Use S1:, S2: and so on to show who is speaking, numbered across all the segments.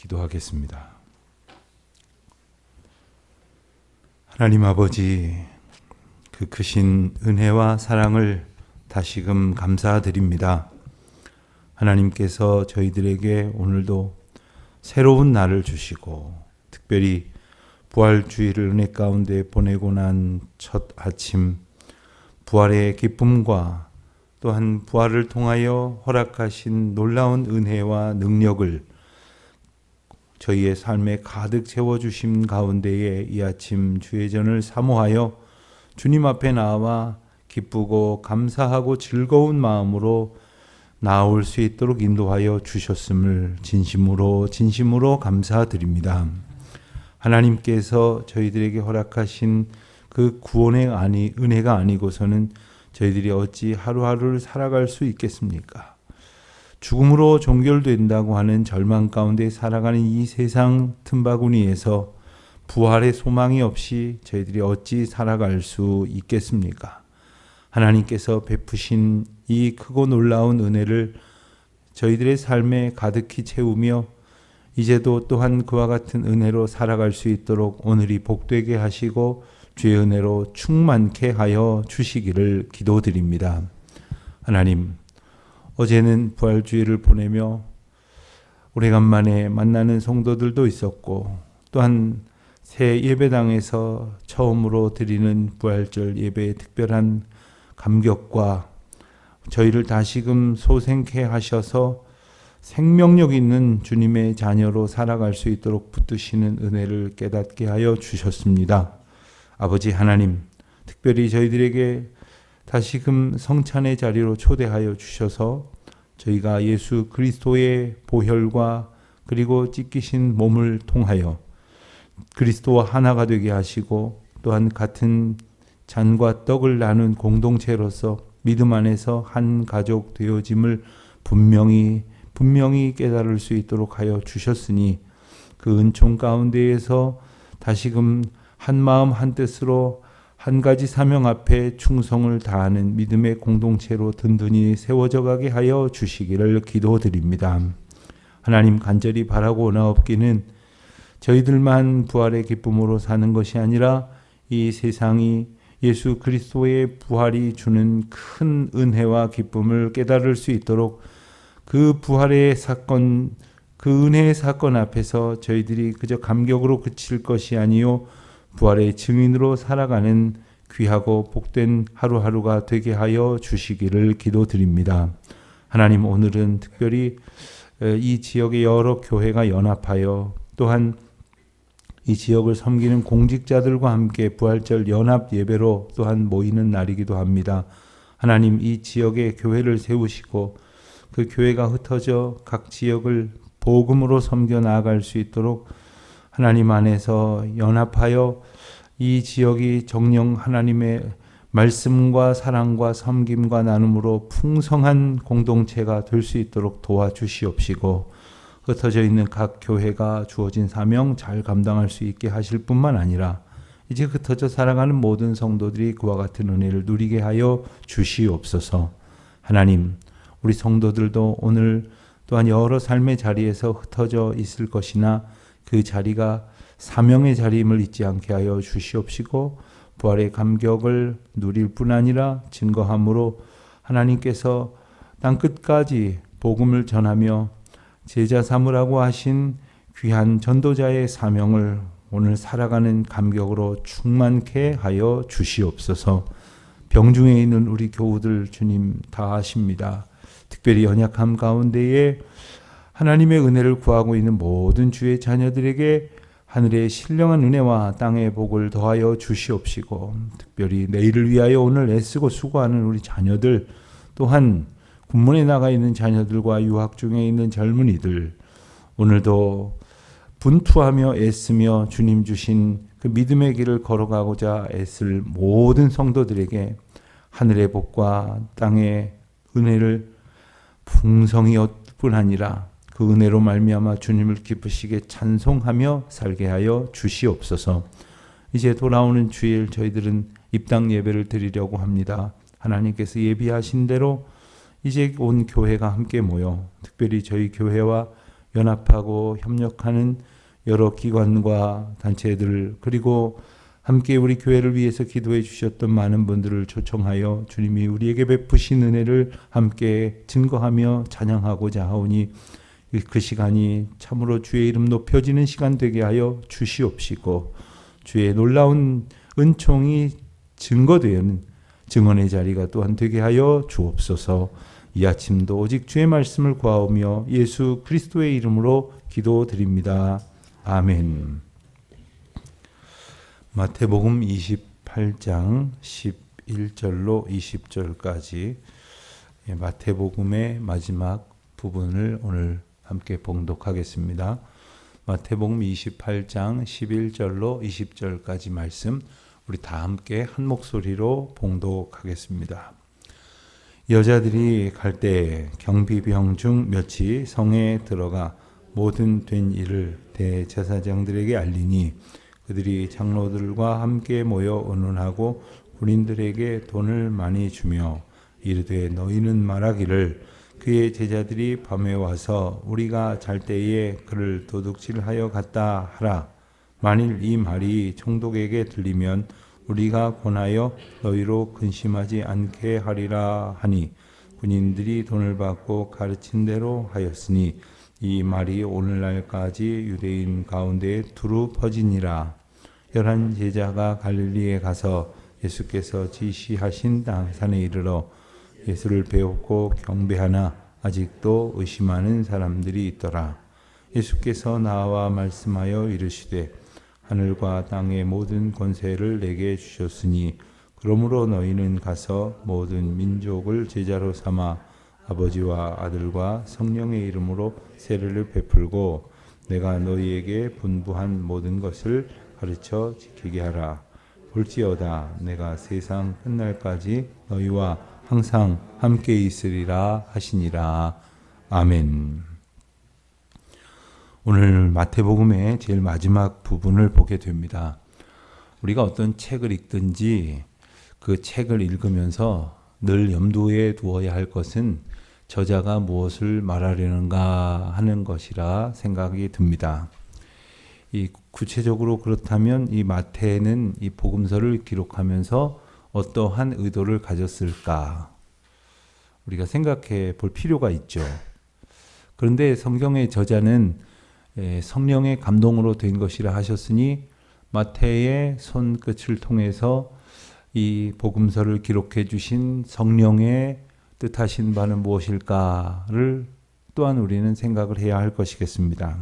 S1: 기도하겠습니다. 하나님 아버지, 그 크신 은혜와 사랑을 다시금 감사드립니다. 하나님께서 저희들에게 오늘도 새로운 날을 주시고 특별히 부활주의를 은혜 가운데 보내고 난 첫 아침, 부활의 기쁨과 또한 부활을 통하여 허락하신 놀라운 은혜와 능력을 저희의 삶에 가득 채워주심 가운데에 이 아침 주의전을 사모하여 주님 앞에 나와 기쁘고 감사하고 즐거운 마음으로 나올 수 있도록 인도하여 주셨음을 진심으로 감사드립니다. 하나님께서 저희들에게 허락하신 그 구원의 은혜가 아니고서는 저희들이 어찌 하루하루를 살아갈 수 있겠습니까? 죽음으로 종결된다고 하는 절망 가운데 살아가는 이 세상 틈바구니에서 부활의 소망이 없이 저희들이 어찌 살아갈 수 있겠습니까? 하나님께서 베푸신 이 크고 놀라운 은혜를 저희들의 삶에 가득히 채우며 이제도 또한 그와 같은 은혜로 살아갈 수 있도록 오늘이 복되게 하시고 주의 은혜로 충만케 하여 주시기를 기도드립니다. 하나님, 어제는 부활주의를 보내며 오래간만에 만나는 성도들도 있었고 또한 새 예배당에서 처음으로 드리는 부활절 예배의 특별한 감격과 저희를 다시금 소생케 하셔서 생명력 있는 주님의 자녀로 살아갈 수 있도록 붙드시는 은혜를 깨닫게 하여 주셨습니다. 아버지 하나님, 특별히 저희들에게 다시금 성찬의 자리로 초대하여 주셔서 저희가 예수 그리스도의 보혈과 그리고 찢기신 몸을 통하여 그리스도와 하나가 되게 하시고 또한 같은 잔과 떡을 나눈 공동체로서 믿음 안에서 한 가족 되어짐을 분명히 깨달을 수 있도록 하여 주셨으니 그 은총 가운데에서 다시금 한 마음 한 뜻으로 한 가지 사명 앞에 충성을 다하는 믿음의 공동체로 든든히 세워져 가게 하여 주시기를 기도드립니다. 하나님, 간절히 바라고 나옵기는 저희들만 부활의 기쁨으로 사는 것이 아니라 이 세상이 예수 그리스도의 부활이 주는 큰 은혜와 기쁨을 깨달을 수 있도록 그 부활의 사건, 그 은혜의 사건 앞에서 저희들이 그저 감격으로 그칠 것이 아니요 부활의 증인으로 살아가는 귀하고 복된 하루하루가 되게 하여 주시기를 기도드립니다. 하나님, 오늘은 특별히 이 지역의 여러 교회가 연합하여 또한 이 지역을 섬기는 공직자들과 함께 부활절 연합 예배로 또한 모이는 날이기도 합니다. 하나님, 이 지역에 교회를 세우시고 그 교회가 흩어져 각 지역을 복음으로 섬겨 나아갈 수 있도록 하나님 안에서 연합하여 이 지역이 정녕 하나님의 말씀과 사랑과 섬김과 나눔으로 풍성한 공동체가 될 수 있도록 도와주시옵시고 흩어져 있는 각 교회가 주어진 사명 잘 감당할 수 있게 하실 뿐만 아니라 이제 흩어져 살아가는 모든 성도들이 그와 같은 은혜를 누리게 하여 주시옵소서. 하나님, 우리 성도들도 오늘 또한 여러 삶의 자리에서 흩어져 있을 것이나 그 자리가 사명의 자리임을 잊지 않게 하여 주시옵시고 부활의 감격을 누릴 뿐 아니라 증거함으로 하나님께서 땅끝까지 복음을 전하며 제자 삼으라고 하신 귀한 전도자의 사명을 오늘 살아가는 감격으로 충만케 하여 주시옵소서. 병중에 있는 우리 교우들 주님 다 아십니다. 특별히 연약함 가운데에 하나님의 은혜를 구하고 있는 모든 주의 자녀들에게 하늘의 신령한 은혜와 땅의 복을 더하여 주시옵시고 특별히 내일을 위하여 오늘 애쓰고 수고하는 우리 자녀들 또한 군문에 나가 있는 자녀들과 유학 중에 있는 젊은이들 오늘도 분투하며 애쓰며 주님 주신 그 믿음의 길을 걸어가고자 애쓸 모든 성도들에게 하늘의 복과 땅의 은혜를 풍성히 얻을 뿐 아니라 그 은혜로 말미암아 주님을 기쁘시게 찬송하며 살게 하여 주시옵소서. 이제 돌아오는 주일 저희들은 입당 예배를 드리려고 합니다. 하나님께서 예비하신 대로 이제 온 교회가 함께 모여 특별히 저희 교회와 연합하고 협력하는 여러 기관과 단체들, 그리고 함께 우리 교회를 위해서 기도해 주셨던 많은 분들을 초청하여 주님이 우리에게 베푸신 은혜를 함께 증거하며 찬양하고자 하오니 그 시간이 참으로 주의 이름 높여지는 시간 되게 하여 주시옵시고, 주의 놀라운 은총이 증거되는 증언의 자리가 또한 되게 하여 주옵소서. 이 아침도 오직 주의 말씀을 구하오며 예수 그리스도의 이름으로 기도드립니다. 아멘. 마태복음 28장 11절로 20절까지 마태복음의 마지막 부분을 오늘 함께 봉독하겠습니다. 마태복음 28장 11절로 20절까지 말씀 우리 다 함께 한 목소리로 봉독하겠습니다. 여자들이 갈 때 경비병 중 몇이 성에 들어가 모든 된 일을 대제사장들에게 알리니 그들이 장로들과 함께 모여 의논하고 군인들에게 돈을 많이 주며 이르되 너희는 말하기를 그의 제자들이 밤에 와서 우리가 잘 때에 그를 도둑질하여 갔다 하라. 만일 이 말이 총독에게 들리면 우리가 권하여 너희로 근심하지 않게 하리라 하니 군인들이 돈을 받고 가르친 대로 하였으니 이 말이 오늘날까지 유대인 가운데 두루 퍼지니라. 11 제자가 갈릴리에 가서 예수께서 지시하신 땅산에 이르러 예수를 배웠고 경배하나 아직도 의심하는 사람들이 있더라. 예수께서 나와 말씀하여 이르시되 하늘과 땅의 모든 권세를 내게 주셨으니 그러므로 너희는 가서 모든 민족을 제자로 삼아 아버지와 아들과 성령의 이름으로 세례를 베풀고 내가 너희에게 분부한 모든 것을 가르쳐 지키게 하라. 볼지어다 내가 세상 끝날까지 너희와 항상 함께 있으리라 하시니라. 아멘. 오늘 마태복음의 제일 마지막 부분을 보게 됩니다. 우리가 어떤 책을 읽든지 그 책을 읽으면서 늘 염두에 두어야 할 것은 저자가 무엇을 말하려는가 하는 것이라 생각이 듭니다. 이 구체적으로 그렇다면 이 마태는 이 복음서를 기록하면서 어떠한 의도를 가졌을까? 우리가 생각해 볼 필요가 있죠. 그런데 성경의 저자는 성령의 감동으로 된 것이라 하셨으니 마태의 손끝을 통해서 이 복음서를 기록해 주신 성령의 뜻하신 바는 무엇일까를 또한 우리는 생각을 해야 할 것이겠습니다.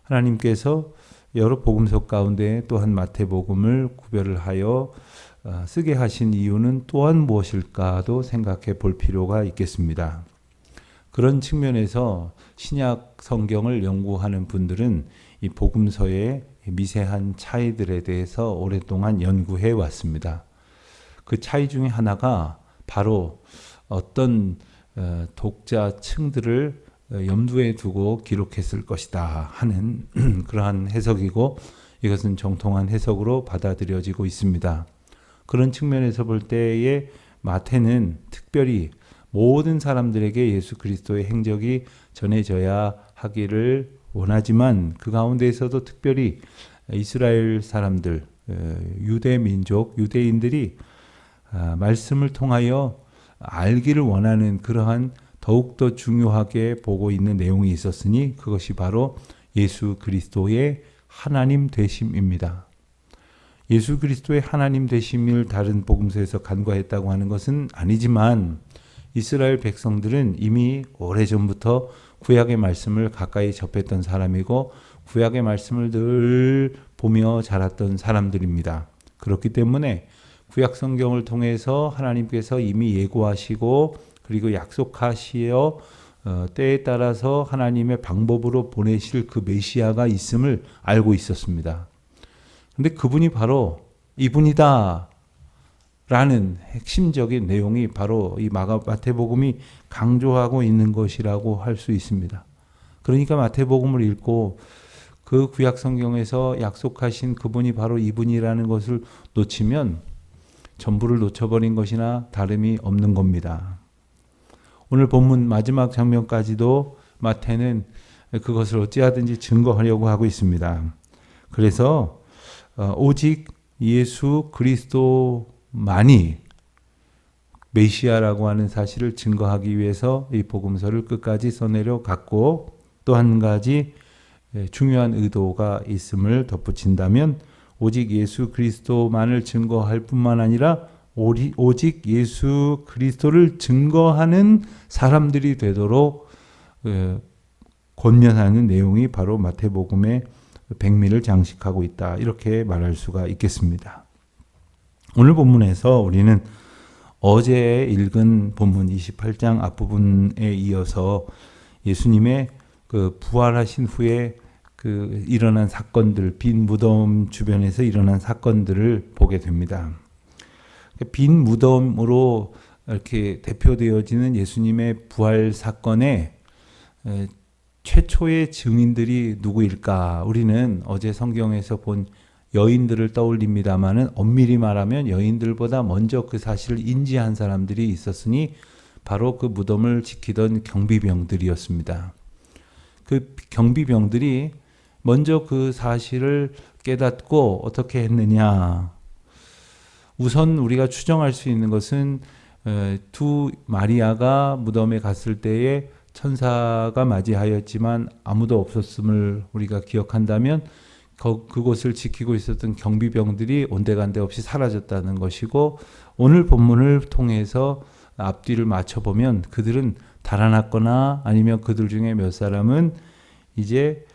S1: 하나님께서 여러 복음서 가운데 또한 마태복음을 구별을 하여 쓰게 하신 이유는 또한 무엇일까도 생각해 볼 필요가 있겠습니다. 그런 측면에서 신약 성경을 연구하는 분들은 이 복음서의 미세한 차이들에 대해서 오랫동안 연구해 왔습니다. 그 차이 중에 하나가 바로 어떤 독자층들을 염두에 두고 기록했을 것이다 하는 그러한 해석이고 이것은 정통한 해석으로 받아들여지고 있습니다. 그런 측면에서 볼 때에 마태는 특별히 모든 사람들에게 예수 그리스도의 행적이 전해져야 하기를 원하지만 그 가운데에서도 특별히 이스라엘 사람들, 유대 민족, 유대인들이 말씀을 통하여 알기를 원하는 그러한 더욱더 중요하게 보고 있는 내용이 있었으니 그것이 바로 예수 그리스도의 하나님 되심입니다. 예수 그리스도의 하나님 되심을 다른 복음서에서 간과했다고 하는 것은 아니지만 이스라엘 백성들은 이미 오래전부터 구약의 말씀을 가까이 접했던 사람이고 구약의 말씀을 늘 보며 자랐던 사람들입니다. 그렇기 때문에 구약 성경을 통해서 하나님께서 이미 예고하시고 그리고 약속하시어 때에 따라서 하나님의 방법으로 보내실 그 메시아가 있음을 알고 있었습니다. 그런데 그분이 바로 이분이다 라는 핵심적인 내용이 바로 이 마태복음이 강조하고 있는 것이라고 할 수 있습니다. 그러니까 마태복음을 읽고 그 구약 성경에서 약속하신 그분이 바로 이분이라는 것을 놓치면 전부를 놓쳐버린 것이나 다름이 없는 겁니다. 오늘 본문 마지막 장면까지도 마태는 그것을 어찌하든지 증거하려고 하고 있습니다. 그래서 오직 예수 그리스도만이 메시아라고 하는 사실을 증거하기 위해서 이 복음서를 끝까지 써내려 갔고, 또 한 가지 중요한 의도가 있음을 덧붙인다면 오직 예수 그리스도만을 증거할 뿐만 아니라 오직 예수 그리스도를 증거하는 사람들이 되도록 권면하는 내용이 바로 마태복음의 백미를 장식하고 있다, 이렇게 말할 수가 있겠습니다. 오늘 본문에서 우리는 어제 읽은 본문 28장 앞부분에 이어서 예수님의 그 부활하신 후에 그 일어난 사건들, 빈 무덤 주변에서 일어난 사건들을 보게 됩니다. 빈 무덤으로 이렇게 대표되어지는 예수님의 부활 사건의 최초의 증인들이 누구일까? 우리는 어제 성경에서 본 여인들을 떠올립니다마는 엄밀히 말하면 여인들보다 먼저 그 사실을 인지한 사람들이 있었으니 바로 그 무덤을 지키던 경비병들이었습니다. 그 경비병들이 먼저 그 사실을 깨닫고 어떻게 했느냐? 우선 우리가 추정할 수 있는 것은 두 마리아가 무덤에 갔을 때에 천사가 맞이하였지만 아무도 없었음을 우리가 기억한다면 그곳을 지키고 있었던 경비병들이 온데간데 없이 사라졌다는 것이고, 오늘 본문을 통해서 앞뒤를 맞춰보면 그들은 달아났거나 아니면 그들 중에 몇 사람은 이제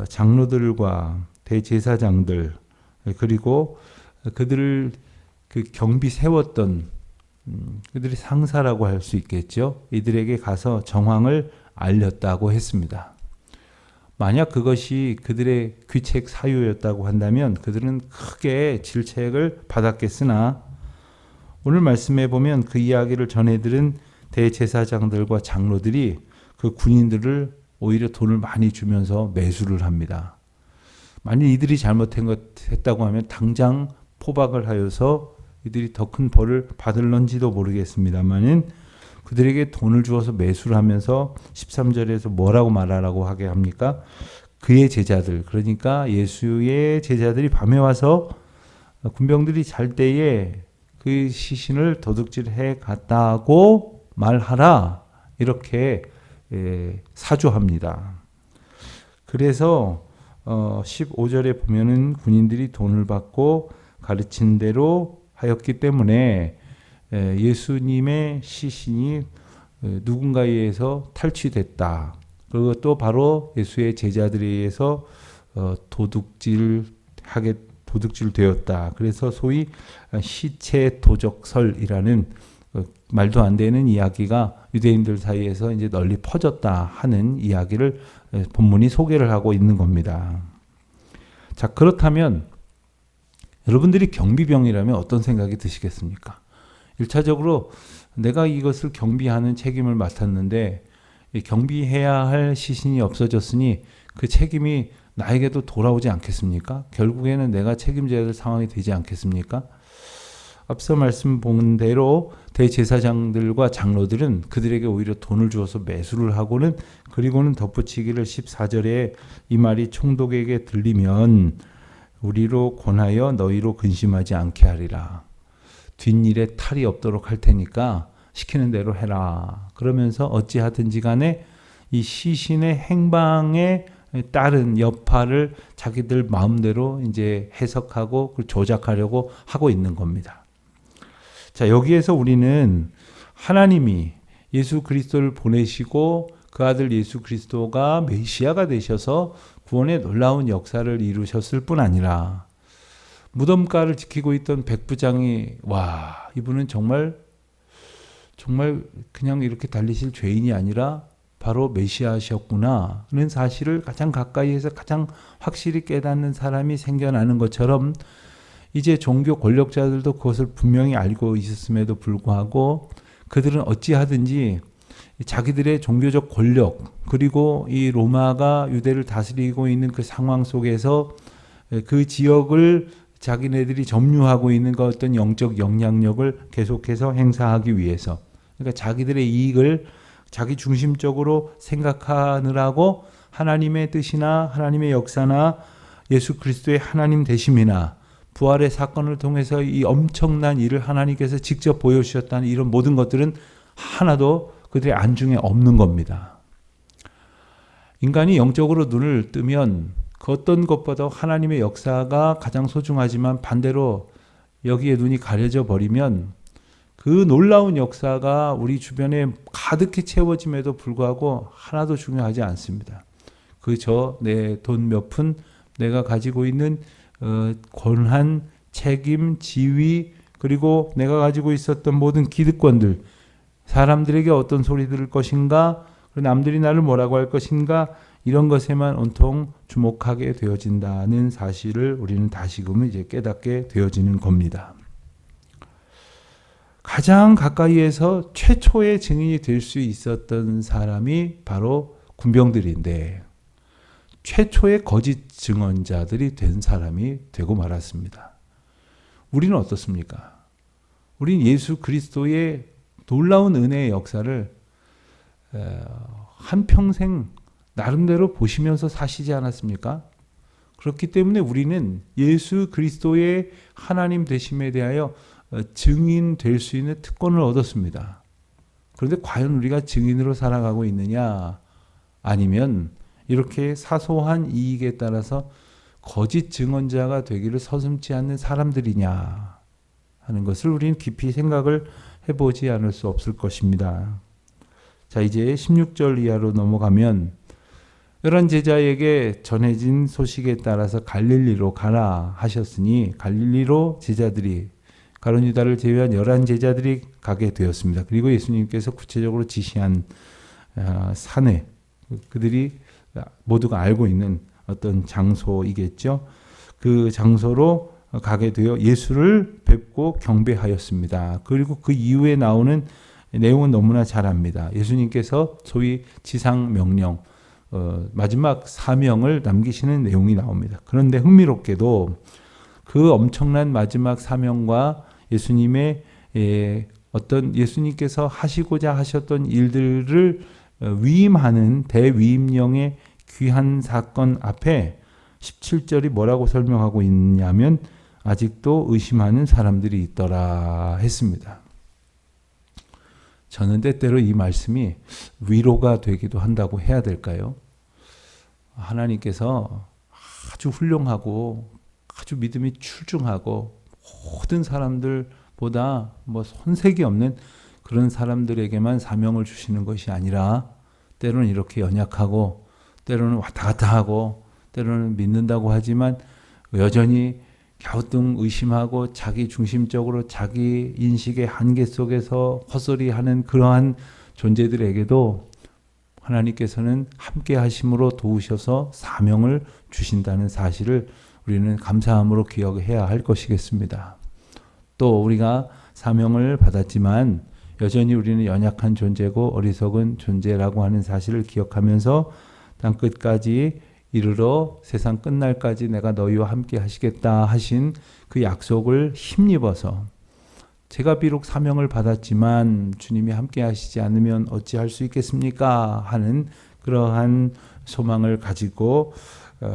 S1: 장로들과 대제사장들, 그리고 그들을 그 경비 세웠던 그들이 상사라고 할 수 있겠죠. 이들에게 가서 정황을 알렸다고 했습니다. 만약 그것이 그들의 귀책 사유였다고 한다면 그들은 크게 질책을 받았겠으나, 오늘 말씀해 보면 그 이야기를 전해들은 대제사장들과 장로들이 그 군인들을 오히려 돈을 많이 주면서 매수를 합니다. 만약 이들이 잘못했다고 하면 당장 포박을 하여서 이들이 더 큰 벌을 받을런지도 모르겠습니다만은 그들에게 돈을 주어서 매수를 하면서 13절에서 뭐라고 말하라고 하게 합니까? 그의 제자들, 그러니까 예수의 제자들이 밤에 와서 군병들이 잘 때에 그 시신을 도둑질해 갔다고 말하라, 이렇게 사주합니다. 그래서 15절에 보면은 군인들이 돈을 받고 가르친 대로 하였기 때문에 예수님의 시신이 누군가에 의해서 탈취됐다. 그리고 또 바로 예수의 제자들에 의해서 도둑질되었다. 그래서 소위 시체 도적설이라는 말도 안 되는 이야기가 유대인들 사이에서 이제 널리 퍼졌다 하는 이야기를 본문이 소개를 하고 있는 겁니다. 자, 그렇다면 여러분들이 경비병이라면 어떤 생각이 드시겠습니까? 1차적으로 내가 이것을 경비하는 책임을 맡았는데 경비해야 할 시신이 없어졌으니 그 책임이 나에게도 돌아오지 않겠습니까? 결국에는 내가 책임져야 될 상황이 되지 않겠습니까? 앞서 말씀 본 대로 대제사장들과 장로들은 그들에게 오히려 돈을 주어서 매수를 하고는, 그리고는 덧붙이기를 14절에 이 말이 총독에게 들리면 우리로 권하여 너희로 근심하지 않게 하리라. 뒷일에 탈이 없도록 할 테니까 시키는 대로 해라. 그러면서 어찌하든지 간에 이 시신의 행방에 따른 여파를 자기들 마음대로 이제 해석하고 조작하려고 하고 있는 겁니다. 자, 여기에서 우리는 하나님이 예수 그리스도를 보내시고 그 아들 예수 그리스도가 메시아가 되셔서 구원의 놀라운 역사를 이루셨을 뿐 아니라 무덤가를 지키고 있던 백부장이 이분은 정말 그냥 이렇게 달리실 죄인이 아니라 바로 메시아셨구나는 사실을 가장 가까이에서 가장 확실히 깨닫는 사람이 생겨나는 것처럼, 이제 종교 권력자들도 그것을 분명히 알고 있었음에도 불구하고 그들은 어찌하든지 자기들의 종교적 권력, 그리고 이 로마가 유대를 다스리고 있는 그 상황 속에서 그 지역을 자기네들이 점유하고 있는 그 어떤 영적 영향력을 계속해서 행사하기 위해서, 그러니까 자기들의 이익을 자기 중심적으로 생각하느라고 하나님의 뜻이나 하나님의 역사나 예수 그리스도의 하나님 되심이나 부활의 사건을 통해서 이 엄청난 일을 하나님께서 직접 보여주셨다는 이런 모든 것들은 하나도 그들의 안중에 없는 겁니다. 인간이 영적으로 눈을 뜨면 그 어떤 것보다 하나님의 역사가 가장 소중하지만 반대로 여기에 눈이 가려져 버리면 그 놀라운 역사가 우리 주변에 가득히 채워짐에도 불구하고 하나도 중요하지 않습니다. 그저 내 돈 몇 푼, 내가 가지고 있는 권한, 책임, 지위, 그리고 내가 가지고 있었던 모든 기득권들, 사람들에게 어떤 소리 들을 것인가, 남들이 나를 뭐라고 할 것인가, 이런 것에만 온통 주목하게 되어진다는 사실을 우리는 다시금 이제 깨닫게 되어지는 겁니다. 가장 가까이에서 최초의 증인이 될 수 있었던 사람이 바로 군병들인데 최초의 거짓 증언자들이 된 사람이 되고 말았습니다. 우리는 어떻습니까? 우리는 예수 그리스도의 놀라운 은혜의 역사를 한평생 나름대로 보시면서 사시지 않았습니까? 그렇기 때문에 우리는 예수 그리스도의 하나님 되심에 대하여 증인될 수 있는 특권을 얻었습니다. 그런데 과연 우리가 증인으로 살아가고 있느냐? 아니면 이렇게 사소한 이익에 따라서 거짓 증언자가 되기를 서슴지 않는 사람들이냐 하는 것을 우리는 깊이 생각을 해보지 않을 수 없을 것입니다. 자, 이제 16절 이하로 넘어가면 열한 제자에게 전해진 소식에 따라서 갈릴리로 가라 하셨으니 갈릴리로 제자들이 가룟 유다를 제외한 11 제자들이 가게 되었습니다. 그리고 예수님께서 구체적으로 지시한 산에 그들이 모두가 알고 있는 어떤 장소이겠죠. 그 장소로 가게 되어 예수를 뵙고 경배하였습니다. 그리고 그 이후에 나오는 내용은 너무나 잘 압니다. 예수님께서 소위 지상 명령, 마지막 사명을 남기시는 내용이 나옵니다. 그런데 흥미롭게도 그 엄청난 마지막 사명과 예수님의 어떤 예수님께서 하시고자 하셨던 일들을 위임하는 대위임령의 귀한 사건 앞에 17절이 뭐라고 설명하고 있냐면 아직도 의심하는 사람들이 있더라 했습니다. 저는 때때로 이 말씀이 위로가 되기도 한다고 해야 될까요? 하나님께서 아주 훌륭하고 아주 믿음이 출중하고 모든 사람들보다 손색이 없는 그런 사람들에게만 사명을 주시는 것이 아니라 때로는 이렇게 연약하고 때로는 왔다 갔다 하고 때로는 믿는다고 하지만 여전히 갸우뚱 의심하고 자기 중심적으로 자기 인식의 한계 속에서 헛소리하는 그러한 존재들에게도 하나님께서는 함께 하심으로 도우셔서 사명을 주신다는 사실을 우리는 감사함으로 기억해야 할 것이겠습니다. 또 우리가 사명을 받았지만 여전히 우리는 연약한 존재고 어리석은 존재라고 하는 사실을 기억하면서 땅끝까지 이르러 세상 끝날까지 내가 너희와 함께 하시겠다 하신 그 약속을 힘입어서 제가 비록 사명을 받았지만 주님이 함께 하시지 않으면 어찌할 수 있겠습니까? 하는 그러한 소망을 가지고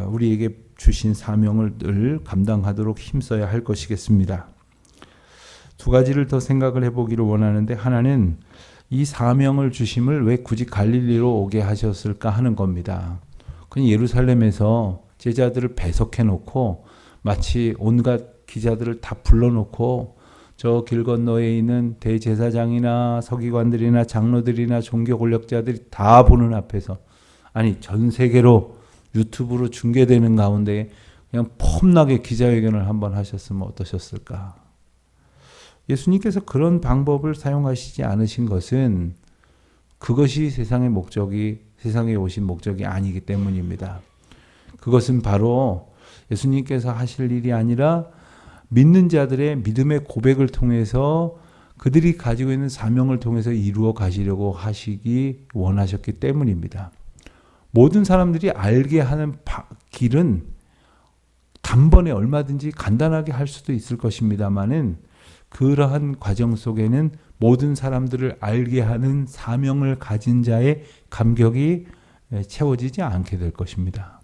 S1: 우리에게 주신 사명을 늘 감당하도록 힘써야 할 것이겠습니다. 두 가지를 더 생각을 해보기를 원하는데 하나는 이 사명을 주심을 왜 굳이 갈릴리로 오게 하셨을까 하는 겁니다. 그냥 예루살렘에서 제자들을 배석해 놓고 마치 온갖 기자들을 다 불러놓고 저 길 건너에 있는 대제사장이나 서기관들이나 장로들이나 종교 권력자들이 다 보는 앞에서 아니 전 세계로 유튜브로 중계되는 가운데 그냥 폼나게 기자회견을 한번 하셨으면 어떠셨을까? 예수님께서 그런 방법을 사용하시지 않으신 것은 그것이 세상의 목적이 세상에 오신 목적이 아니기 때문입니다. 그것은 바로 예수님께서 하실 일이 아니라 믿는 자들의 믿음의 고백을 통해서 그들이 가지고 있는 사명을 통해서 이루어 가시려고 하시기 원하셨기 때문입니다. 모든 사람들이 알게 하는 길은 단번에 얼마든지 간단하게 할 수도 있을 것입니다마는 그러한 과정 속에는 모든 사람들을 알게 하는 사명을 가진 자의 감격이 채워지지 않게 될 것입니다.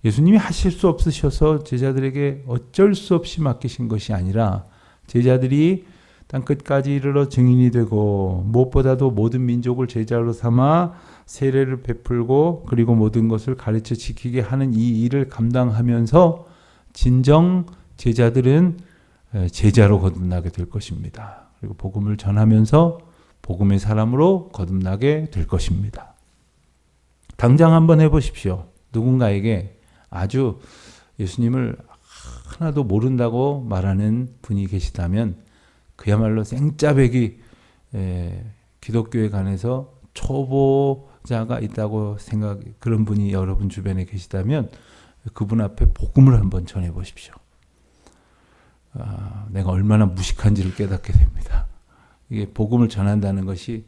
S1: 예수님이 하실 수 없으셔서 제자들에게 어쩔 수 없이 맡기신 것이 아니라 제자들이 땅끝까지 이르러 증인이 되고 무엇보다도 모든 민족을 제자로 삼아 세례를 베풀고 그리고 모든 것을 가르쳐 지키게 하는 이 일을 감당하면서 진정 제자들은 제자로 거듭나게 될 것입니다. 그리고 복음을 전하면서 복음의 사람으로 거듭나게 될 것입니다. 당장 한번 해보십시오. 누군가에게 아주 예수님을 하나도 모른다고 말하는 분이 계시다면 그야말로 생짜배기 기독교에 관해서 초보자가 있다고 그런 분이 여러분 주변에 계시다면 그분 앞에 복음을 한번 전해보십시오. 내가 얼마나 무식한지를 깨닫게 됩니다. 이게 복음을 전한다는 것이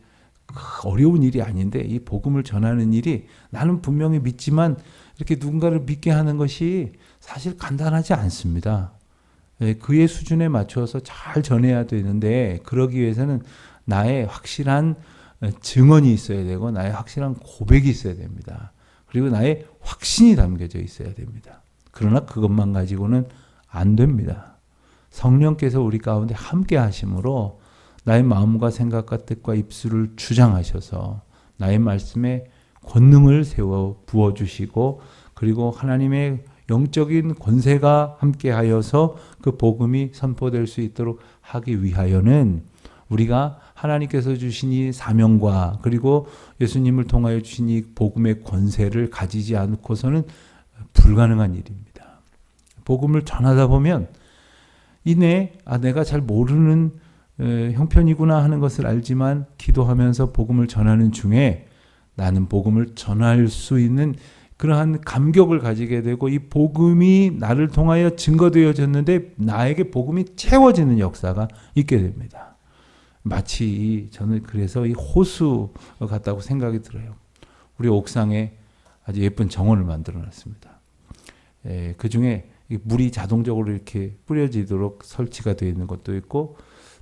S1: 어려운 일이 아닌데 이 복음을 전하는 일이 나는 분명히 믿지만 이렇게 누군가를 믿게 하는 것이 사실 간단하지 않습니다. 그의 수준에 맞춰서 잘 전해야 되는데 그러기 위해서는 나의 확실한 증언이 있어야 되고 나의 확실한 고백이 있어야 됩니다. 그리고 나의 확신이 담겨져 있어야 됩니다. 그러나 그것만 가지고는 안 됩니다. 성령께서 우리 가운데 함께 하심으로 나의 마음과 생각과 뜻과 입술을 주장하셔서 나의 말씀에 권능을 세워 부어주시고 그리고 하나님의 영적인 권세가 함께하여서 그 복음이 선포될 수 있도록 하기 위하여는 우리가 하나님께서 주신 이 사명과 그리고 예수님을 통하여 주신 이 복음의 권세를 가지지 않고서는 불가능한 일입니다. 복음을 전하다 보면 내가 잘 모르는 형편이구나 하는 것을 알지만 기도하면서 복음을 전하는 중에 나는 복음을 전할 수 있는 그러한 감격을 가지게 되고 이 복음이 나를 통하여 증거되어졌는데 나에게 복음이 채워지는 역사가 있게 됩니다. 마치 저는 그래서 이 호수 같다고 생각이 들어요. 우리 옥상에 아주 예쁜 정원을 만들어 놨습니다. 그 중에 물이 자동적으로 이렇게 뿌려지도록 설치가 되어 있는 것도 있고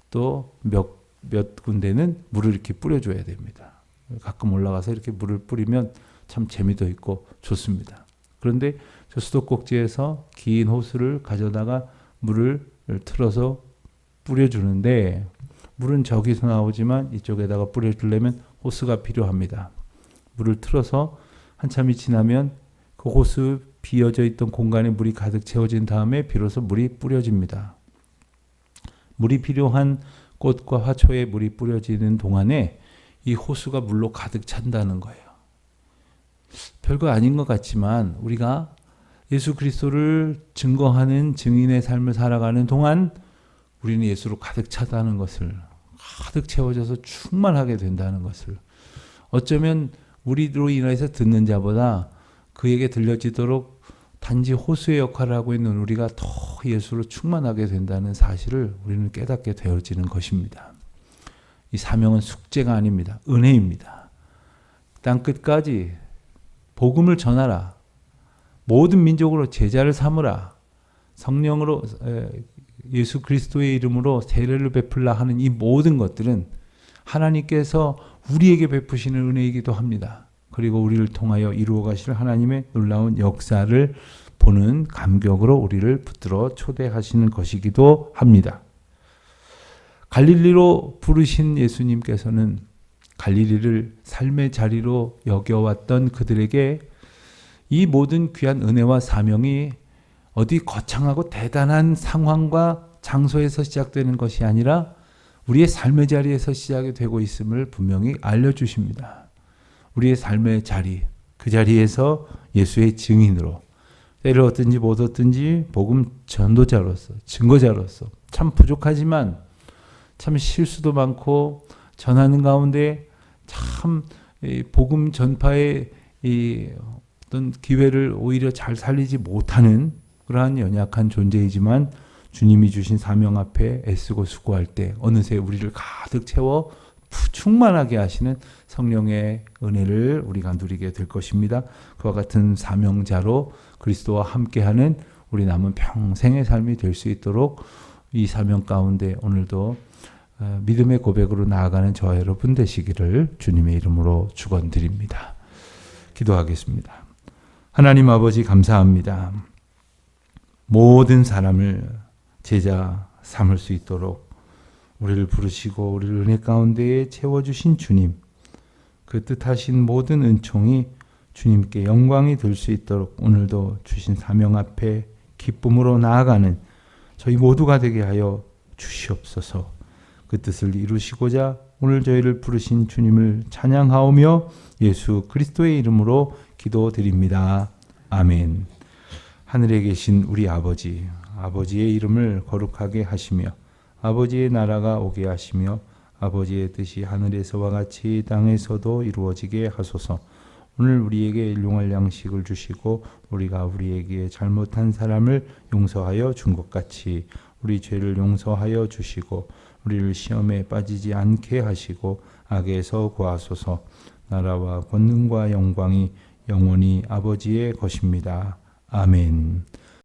S1: 또 몇 군데는 물을 이렇게 뿌려줘야 됩니다. 가끔 올라가서 이렇게 물을 뿌리면 참 재미도 있고 좋습니다. 그런데 저 수도꼭지에서 긴 호스를 가져다가 물을 틀어서 뿌려주는데 물은 저기서 나오지만 이쪽에다가 뿌려주려면 호스가 필요합니다. 물을 틀어서 한참이 지나면 그 호스 비어져 있던 공간에 물이 가득 채워진 다음에 비로소 물이 뿌려집니다. 물이 필요한 꽃과 화초에 물이 뿌려지는 동안에 이 호수가 물로 가득 찬다는 거예요. 별거 아닌 것 같지만 우리가 예수 그리스도를 증거하는 증인의 삶을 살아가는 동안 우리는 예수로 가득 차다는 것을, 가득 채워져서 충만하게 된다는 것을, 어쩌면 우리로 인해서 듣는 자보다 그에게 들려지도록 단지 호수의 역할을 하고 있는 우리가 더 예수로 충만하게 된다는 사실을 우리는 깨닫게 되어지는 것입니다. 이 사명은 숙제가 아닙니다. 은혜입니다. 땅끝까지 복음을 전하라. 모든 민족으로 제자를 삼으라. 성령으로 예수 그리스도의 이름으로 세례를 베풀라 하는 이 모든 것들은 하나님께서 우리에게 베푸시는 은혜이기도 합니다. 그리고 우리를 통하여 이루어 가실 하나님의 놀라운 역사를 보는 감격으로 우리를 붙들어 초대하시는 것이기도 합니다. 갈릴리로 부르신 예수님께서는 갈릴리를 삶의 자리로 여겨왔던 그들에게 이 모든 귀한 은혜와 사명이 어디 거창하고 대단한 상황과 장소에서 시작되는 것이 아니라 우리의 삶의 자리에서 시작이 되고 있음을 분명히 알려주십니다. 우리의 삶의 자리, 그 자리에서 예수의 증인으로 때를 얻든지 못 얻든지 복음 전도자로서, 증거자로서 참 부족하지만 참 실수도 많고 전하는 가운데 참 복음 전파의 어떤 기회를 오히려 잘 살리지 못하는 그러한 연약한 존재이지만 주님이 주신 사명 앞에 애쓰고 수고할 때 어느새 우리를 가득 채워 충만하게 하시는 성령의 은혜를 우리가 누리게 될 것입니다. 그와 같은 사명자로 그리스도와 함께하는 우리 남은 평생의 삶이 될 수 있도록 이 사명 가운데 오늘도 믿음의 고백으로 나아가는 저와 여러분 되시기를 주님의 이름으로 축원드립니다. 기도하겠습니다. 하나님 아버지 감사합니다. 모든 사람을 제자 삼을 수 있도록 우리를 부르시고 우리를 은혜 가운데에 채워주신 주님, 그 뜻하신 모든 은총이 주님께 영광이 될 수 있도록 오늘도 주신 사명 앞에 기쁨으로 나아가는 저희 모두가 되게 하여 주시옵소서. 그 뜻을 이루시고자 오늘 저희를 부르신 주님을 찬양하오며 예수 그리스도의 이름으로 기도드립니다. 아멘. 하늘에 계신 우리 아버지, 아버지의 이름을 거룩하게 하시며 아버지의 나라가 오게 하시며 아버지의 뜻이 하늘에서와 같이 땅에서도 이루어지게 하소서. 오늘 우리에게 일용할 양식을 주시고 우리가 우리에게 잘못한 사람을 용서하여 준 것 같이 우리 죄를 용서하여 주시고 우리를 시험에 빠지지 않게 하시고 악에서 구하소서. 나라와 권능과 영광이 영원히 아버지의 것입니다. 아멘.